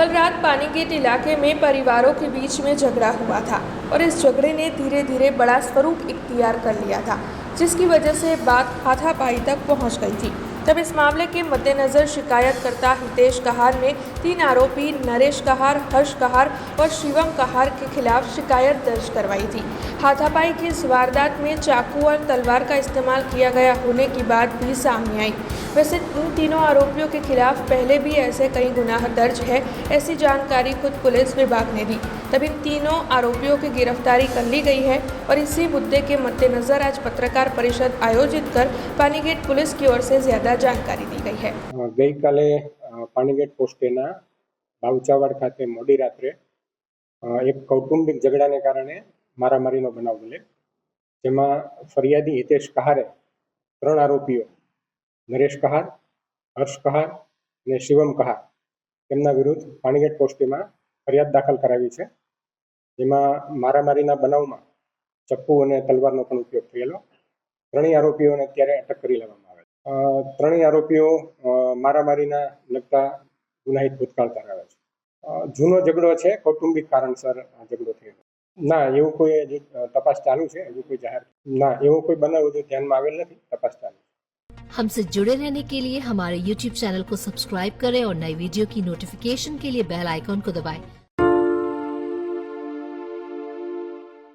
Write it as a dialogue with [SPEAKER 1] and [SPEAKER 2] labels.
[SPEAKER 1] कल रात पानीगेट इलाके में परिवारों के बीच में झगड़ा हुआ था और इस झगड़े ने धीरे धीरे बड़ा स्वरूप इख्तियार कर लिया था, जिसकी वजह से बात हाथापाई तक पहुंच गई थी। तब इस मामले के मद्देनजर शिकायतकर्ता हितेश कहार ने 3 आरोपी नरेश कहार, हर्ष कहार और शिवम कहार के खिलाफ शिकायत दर्ज करवाई थी। हाथापाई की इस वारदात में चाकू और तलवार का इस्तेमाल किया गया होने की बात भी सामने आई। वैसे इन तीनों आरोपियों के खिलाफ पहले भी ऐसे कई गुनाह दर्ज है, ऐसी जानकारी खुद पुलिस विभाग ने दी। तब इन तीनों आरोपियों की गिरफ्तारी कर ली गई है और इसी मुद्दे के मद्देनजर आज पत्रकार परिषद आयोजित कर पानीगेट पुलिस की ओर से ज्यादा जानकारी दी गई है।
[SPEAKER 2] गई काले पानीगेट पोस्टेना बावचावाड़ खाते मोडी रात्रे एक कौटुंबिक झगड़ाने कारणे मारामारीनो बनाव बने, जेमां फरियादी हितेश कहारे 3 आरोपीओ नरेश कहार, हर्ष कहार અને શિવમ કહાર તેમના વિરુદ્ધ પાણીગેટ પોસ્ટેમાં ફરિયાદ દાખલ કરાવી છે, જેમાં મારામારીના બનાવમાં ચપ્પુ અને તલવારનો પણ ઉપયોગ થયેલો। 3 આરોપીઓને અત્યારે અટક કરી લેવામાં આવે છે। 3 આરોપીઓ મારામારીના લગતા ગુનાહિત ભૂતકાળ ધરાવે છે। જૂનો ઝઘડો છે, કૌટુંબિક કારણસર આ ઝઘડો થયો। ના, એવું કોઈ તપાસ ચાલુ છે, એવું કોઈ જાહેર ના, એવો કોઈ બનાવ હજુ ધ્યાનમાં આવેલ નથી, તપાસ ચાલુ છે।
[SPEAKER 3] हमसे जुड़े रहने के लिए हमारे YouTube चैनल को सब्सक्राइब करें और नई वीडियो की नोटिफिकेशन के लिए बेल आइकॉन को दबाएं।